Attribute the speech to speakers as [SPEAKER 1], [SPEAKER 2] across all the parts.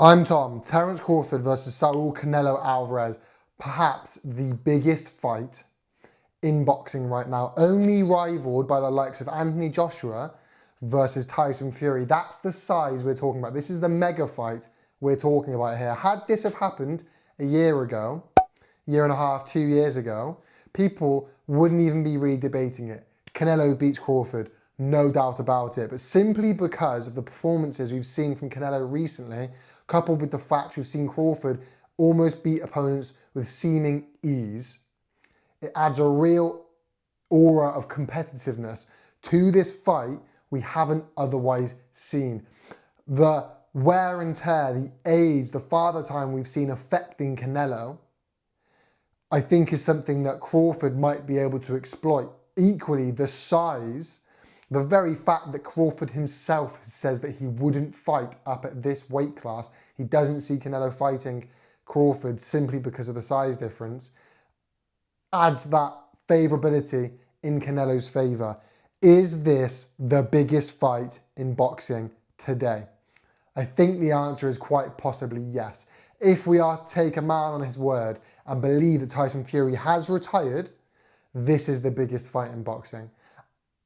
[SPEAKER 1] I'm Tom. Terence Crawford versus Saul Canelo Alvarez. Perhaps the biggest fight in boxing right now, only rivaled by the likes of Anthony Joshua versus Tyson Fury. That's the size we're talking about. This is the mega fight we're talking about here. Had this have happened a year ago, year and a half, 2 years ago, people wouldn't even be really debating it. Canelo beats Crawford, no doubt about it. But simply because of the performances we've seen from Canelo recently, coupled with the fact we've seen Crawford almost beat opponents with seeming ease, it adds a real aura of competitiveness to this fight we haven't otherwise seen. The wear and tear, the age, the father time we've seen affecting Canelo, I think is something that Crawford might be able to exploit. Equally, the size, the very fact that Crawford himself says that he wouldn't fight up at this weight class, he doesn't see Canelo fighting Crawford simply because of the size difference, adds that favourability in Canelo's favour. Is this the biggest fight in boxing today? I think the answer is quite possibly yes. If we are to take a man on his word and believe that Tyson Fury has retired, this is the biggest fight in boxing.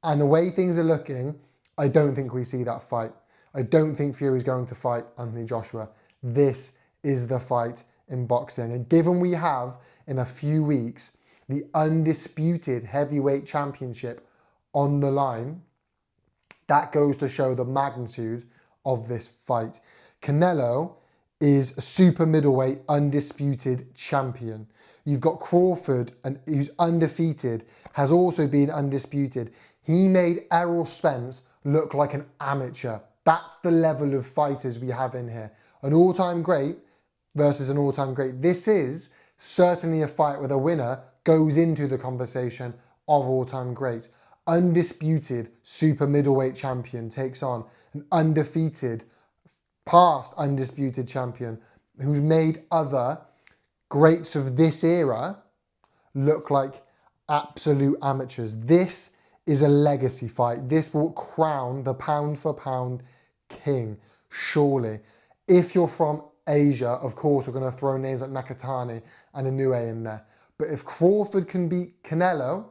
[SPEAKER 1] And the way things are looking, I don't think we see that fight. I don't think Fury's going to fight Anthony Joshua. This is the fight in boxing. And given we have, in a few weeks, the undisputed heavyweight championship on the line, that goes to show the magnitude of this fight. Canelo is a super middleweight undisputed champion. You've got Crawford, who's undefeated, has also been undisputed. He made Errol Spence look like an amateur. That's the level of fighters we have in here. An all-time great versus an all-time great. This is certainly a fight where the winner goes into the conversation of all-time greats. Undisputed super middleweight champion takes on an undefeated, past undisputed champion who's made other greats of this era look like absolute amateurs. This is a legacy fight. This will crown the pound for pound king, surely. If you're from Asia, of course, we're going to throw names like Nakatani and Inoue in there. But if Crawford can beat Canelo,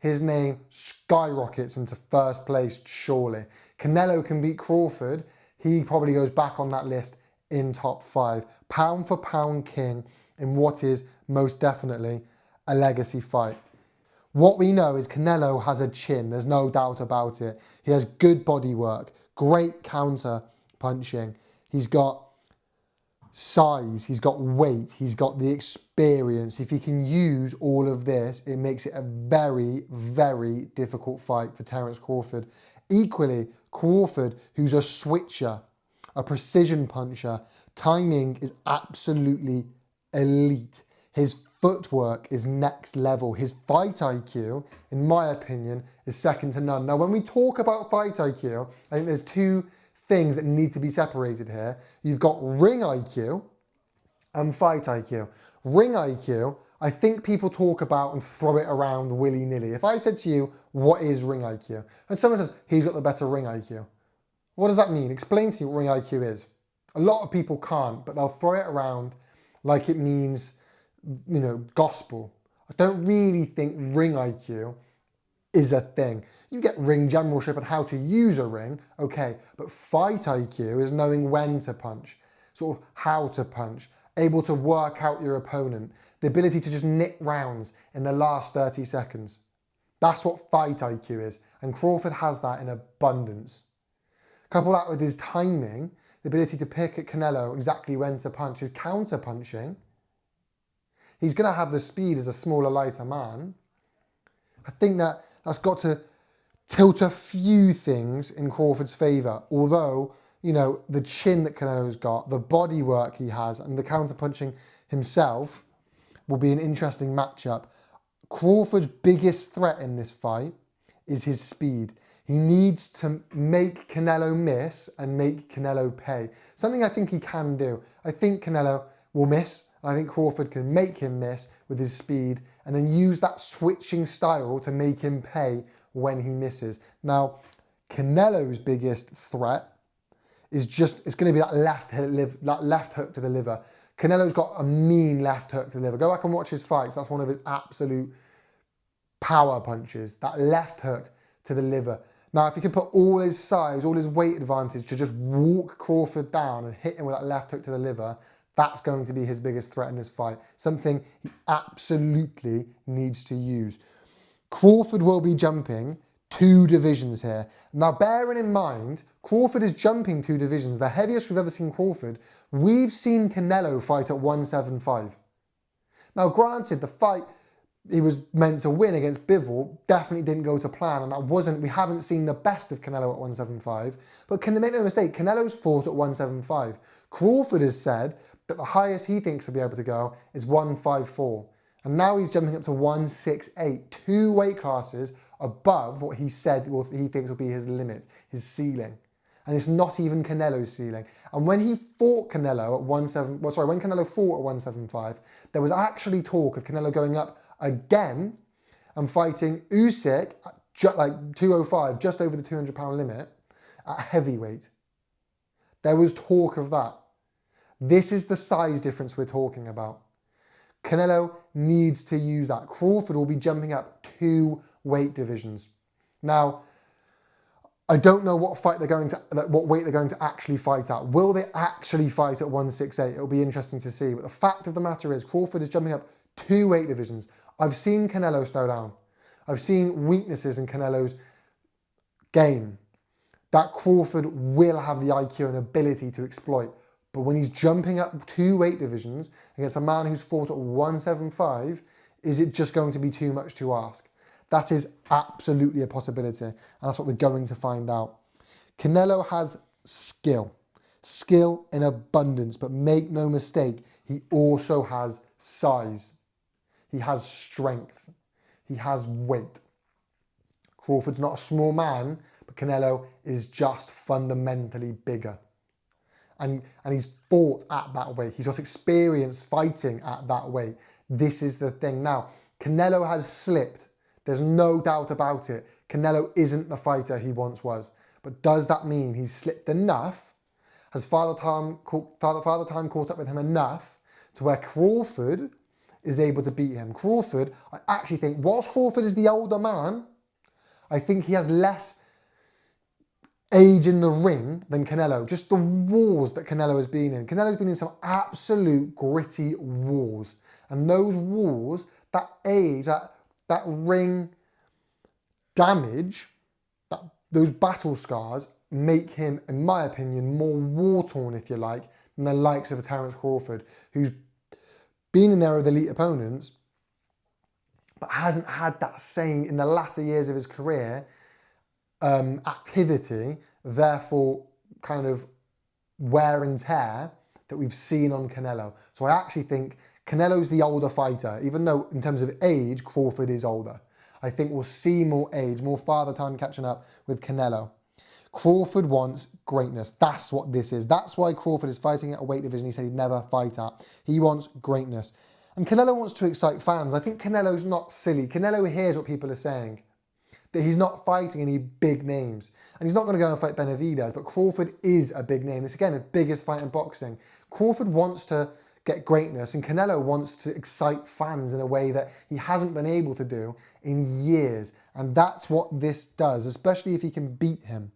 [SPEAKER 1] his name skyrockets into first place, surely. Canelo can beat Crawford, he probably goes back on that list in top 5. Pound for pound king in what is most definitely a legacy fight. What we know is Canelo has a chin, there's no doubt about it. He has good body work, great counter punching. He's got size, he's got weight, he's got the experience. If he can use all of this, it makes it a very, very difficult fight for Terence Crawford. Equally, Crawford, who's a switcher, a precision puncher, timing is absolutely elite. His footwork is next level. His fight IQ, in my opinion, is second to none. Now, when we talk about fight IQ, I think there's two things that need to be separated here. You've got ring IQ and fight IQ. Ring IQ, I think people talk about and throw it around willy-nilly. If I said to you, what is ring IQ? And someone says, he's got the better ring IQ. What does that mean? Explain to me what ring IQ is. A lot of people can't, but they'll throw it around like it means, you know, gospel. I don't really think ring IQ is a thing. You get ring generalship and how to use a ring, okay, but fight IQ is knowing when to punch, sort of how to punch, able to work out your opponent, the ability to just nick rounds in the last 30 seconds. That's what fight IQ is, and Crawford has that in abundance. Couple that with his timing, the ability to pick at Canelo exactly when to punch, his counter punching. He's going to have the speed as a smaller, lighter man. I think that's got to tilt a few things in Crawford's favour. Although, you know, the chin that Canelo's got, the body work he has, and the counter punching himself will be an interesting matchup. Crawford's biggest threat in this fight is his speed. He needs to make Canelo miss and make Canelo pay. Something I think he can do. I think Canelo will miss. I think Crawford can make him miss with his speed and then use that switching style to make him pay when he misses. Now, Canelo's biggest threat is just, it's going to be that left hook to the liver. Canelo's got a mean left hook to the liver. Go back and watch his fights. That's one of his absolute power punches, that left hook to the liver. Now, if he could put all his size, all his weight advantage to just walk Crawford down and hit him with that left hook to the liver, that's going to be his biggest threat in this fight. Something he absolutely needs to use. Crawford will be jumping 2 divisions here. Now, bearing in mind, Crawford is jumping 2 divisions, the heaviest we've ever seen Crawford. We've seen Canelo fight at 175. Now, granted, the fight he was meant to win against Bivol definitely didn't go to plan, and we haven't seen the best of Canelo at 175, but make no mistake, Canelo's fought at 175. Crawford has said that the highest he thinks he'll be able to go is 154, and now he's jumping up to 168, 2 weight classes above what he said he thinks will be his limit, his ceiling. And it's not even Canelo's ceiling. And when he fought Canelo at when Canelo fought at 175, there was actually talk of Canelo going up again and fighting Usyk at like 205, just over the 200-pound limit, at heavyweight. There was talk of that. This is the size difference we're talking about. Canelo needs to use that. Crawford will be jumping up 2 weight divisions. Now, I don't know what weight they're going to actually fight at. Will they actually fight at 168? It'll be interesting to see. But the fact of the matter is, Crawford is jumping up 2 weight divisions. I've seen Canelo slow down. I've seen weaknesses in Canelo's game that Crawford will have the IQ and ability to exploit. But when he's jumping up 2 weight divisions against a man who's fought at 175, is it just going to be too much to ask? That is absolutely a possibility, and that's what we're going to find out. Canelo has skill in abundance, but make no mistake, he also has size. He has strength. He has weight. Crawford's not a small man, but Canelo is just fundamentally bigger. And he's fought at that weight. He's got experience fighting at that weight. This is the thing. Now, Canelo has slipped. There's no doubt about it. Canelo isn't the fighter he once was. But does that mean he's slipped enough? Has Father Time caught up with him enough to where Crawford is able to beat him? Crawford, I actually think, whilst Crawford is the older man, I think he has less age in the ring than Canelo. Just the wars that Canelo has been in. Canelo's been in some absolute gritty wars. And those wars, that age, that ring damage, those battle scars make him, in my opinion, more war-torn, if you like, than the likes of a Terence Crawford, who's been in there with elite opponents, but hasn't had that same, in the latter years of his career, activity, therefore kind of wear and tear that we've seen on Canelo. So I actually think Canelo's the older fighter, even though in terms of age, Crawford is older. I think we'll see more age, more father time catching up with Canelo. Crawford wants greatness. That's what this is. That's why Crawford is fighting at a weight division he said he'd never fight at. He wants greatness. And Canelo wants to excite fans. I think Canelo's not silly. Canelo hears what people are saying, that he's not fighting any big names. And he's not going to go and fight Benavidez, but Crawford is a big name. This, again, the biggest fight in boxing. Crawford wants to get greatness, and Canelo wants to excite fans in a way that he hasn't been able to do in years. And that's what this does, especially if he can beat him.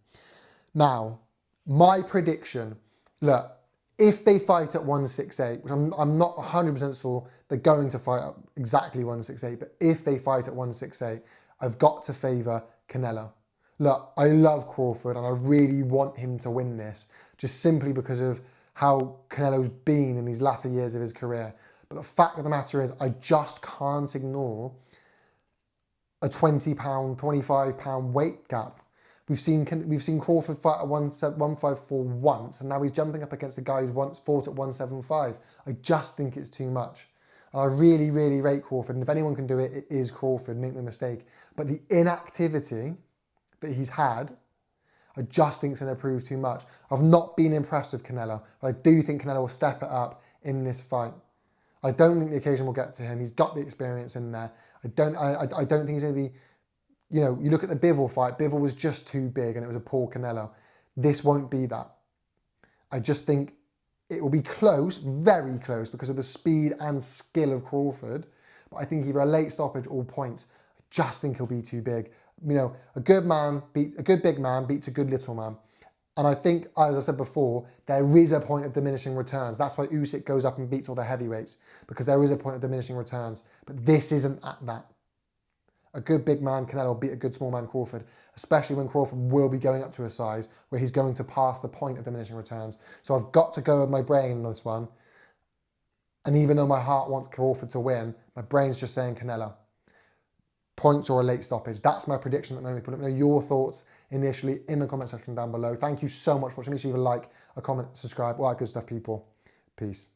[SPEAKER 1] Now, my prediction, look, if they fight at 168, which I'm not 100% sure they're going to fight at exactly 168, but if they fight at 168, I've got to favour Canelo. Look, I love Crawford and I really want him to win this, just simply because of how Canelo's been in these latter years of his career. But the fact of the matter is, I just can't ignore a 20-pound, 25-pound weight gap. We've seen Crawford fight at 154 once, and now he's jumping up against a guy who's once fought at 175. I just think it's too much. And I really, really rate Crawford, and if anyone can do it, it is Crawford, make no mistake. But the inactivity that he's had, I just think is going to prove too much. I've not been impressed with Canelo, but I do think Canelo will step it up in this fight. I don't think the occasion will get to him. He's got the experience in there. I don't think he's going to be, you know, you look at the Bivol fight, Bivol was just too big and it was a poor Canelo. This won't be that. I just think it will be close, very close, because of the speed and skill of Crawford. But I think either a late stoppage or points. I just think he'll be too big. You know, a good big man beats a good little man. And I think, as I said before, there is a point of diminishing returns. That's why Usyk goes up and beats all the heavyweights, because there is a point of diminishing returns. But this isn't at that. A good big man, Canelo, beat a good small man, Crawford, especially when Crawford will be going up to a size where he's going to pass the point of diminishing returns. So I've got to go with my brain on this one. And even though my heart wants Crawford to win, my brain's just saying Canelo. Points or a late stoppage. That's my prediction at the moment. Let me know your thoughts initially in the comment section down below. Thank you so much for watching. Make sure you leave a like, a comment, subscribe, all that good stuff, people. Peace.